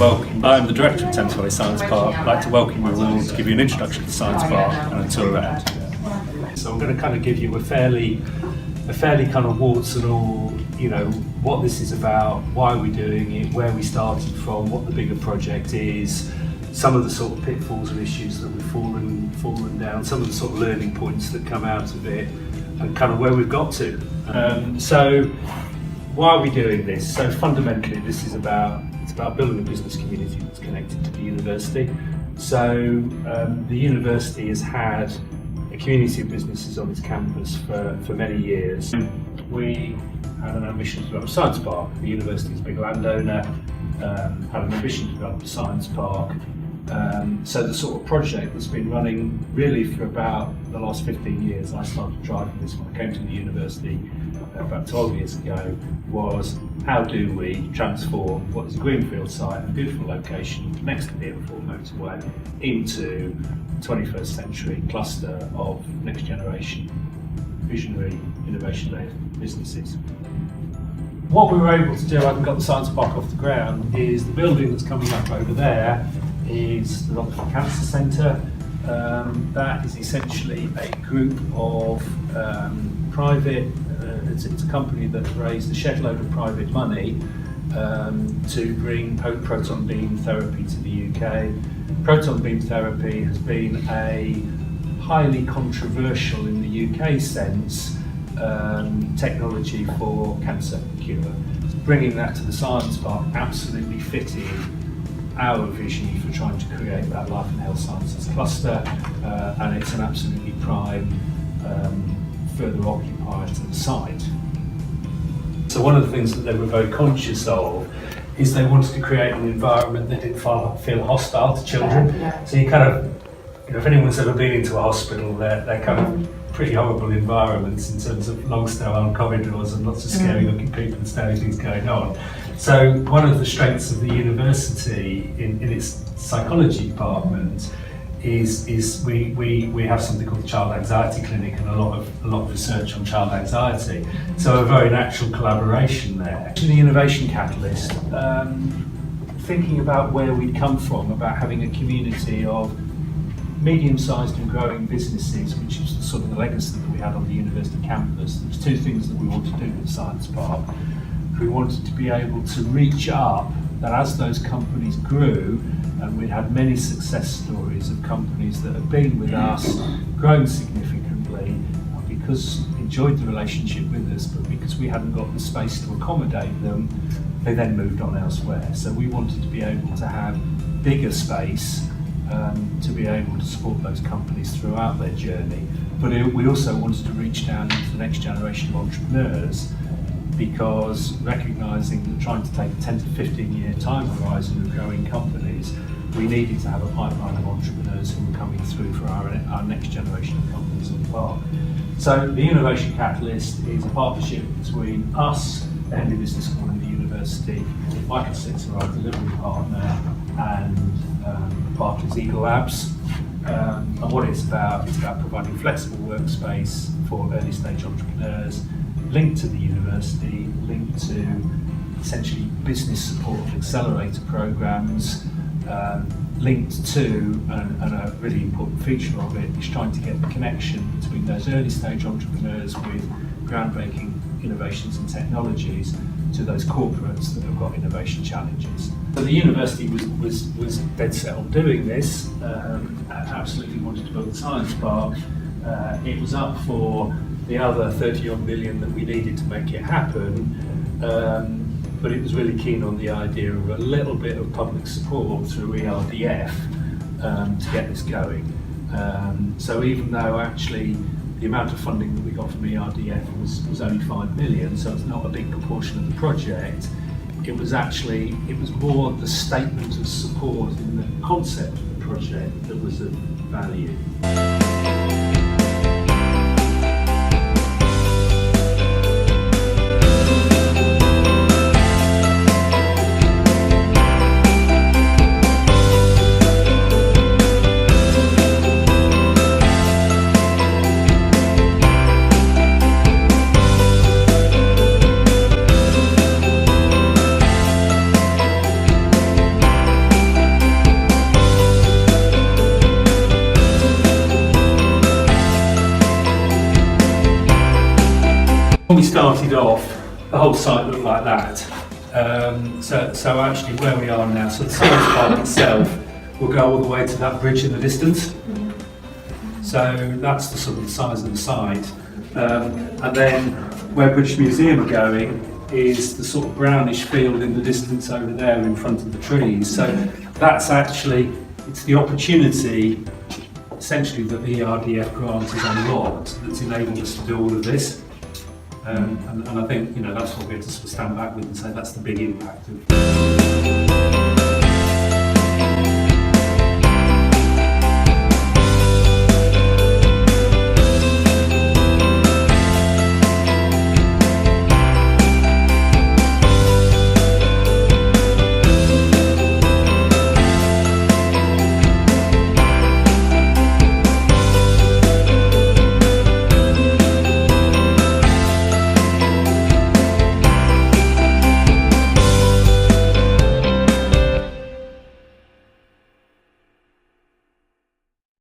welcome. I'm the director of Thames Valley Science Park. I'd like to welcome you all to give you an introduction to the Science Park and a tour around. So I'm going to kind of give you a fairly kind of warts and all, what this is about, why we're doing it, where we started from, what the bigger project is, some of the sort of pitfalls and issues that we've fallen down, some of the sort of learning points that come out of it, and kind of where we've got to. So why are we doing this? So fundamentally, it's about building a business community that's connected to the university. So the university has had a community of businesses on its campus for many years. We had an ambition to develop a science park. The university is a big landowner, had an ambition to develop a science park. So the sort of project that's been running really for about the last 15 years, I started driving this when I came to the university about 12 years ago, was how do we transform what is a greenfield site, a beautiful location next to the M4 motorway, into a 21st century cluster of next generation visionary innovation-led businesses. What we were able to do, I haven't got the science park off the ground, is the building that's coming up over there is the Rockford Cancer Centre. That is essentially a group of private, it's a company that raised a shed load of private money to bring proton beam therapy to the UK. Proton beam therapy has been a highly controversial, in the UK sense, technology for cancer cure. Bringing that to the science park absolutely fitted our vision for trying to create that life and health sciences cluster, and it's an absolutely prime further occupier to the site. So one of the things that they were very conscious of is they wanted to create an environment that didn't feel hostile to children. So you kind of, if anyone's ever been into a hospital, they're kind of pretty horrible environments in terms of long sterile corridors and lots of scary looking people and scary things going on. So one of the strengths of the university in its psychology department is we have something called the Child Anxiety Clinic and a lot of research on child anxiety. So a very natural collaboration there. The Innovation Catalyst, thinking about where we'd come from, about having a community of medium-sized and growing businesses, which is sort of the legacy that we had on the university campus. There's two things that we wanted to do with the Science Park. We wanted to be able to reach up, that as those companies grew, and we'd had many success stories of companies that have been with us, grown significantly, and because enjoyed the relationship with us, but because we hadn't got the space to accommodate them, they then moved on elsewhere. So we wanted to be able to have bigger space to be able to support those companies throughout their journey. But we also wanted to reach down into the next generation of entrepreneurs, because recognising that trying to take a 10 to 15 year time horizon of growing companies, we needed to have a pipeline of entrepreneurs who were coming through for our next generation of companies on the park. So the Innovation Catalyst is a partnership between us, the Henley Business School and the university, Michael Sitzer, our delivery partner, and Barclays Eagle Labs. And what it's about providing flexible workspace for early stage entrepreneurs, linked to the university, linked to essentially business support and accelerator programs, linked to, and a really important feature of it, is trying to get the connection between those early stage entrepreneurs with groundbreaking innovations and technologies to those corporates that have got innovation challenges. So the university was dead set on doing this, absolutely wanted to build a science park. It was up for the other 30-odd million that we needed to make it happen, but it was really keen on the idea of a little bit of public support through ERDF to get this going. So even though actually the amount of funding that we got from ERDF was only 5 million, so it's not a big proportion of the project, it was more the statement of support in the concept of the project that was of value. we started off, the whole site looked like that. So actually where we are now, so the science park itself will go all the way to that bridge in the distance. So that's the sort of size of the site. And then where British Museum are going is the sort of brownish field in the distance over there in front of the trees. So that's actually, it's the opportunity essentially that the ERDF grant has unlocked that's enabled us to do all of this. And I think, you know, that's what we have to sort of stand back with and say that's the big impact of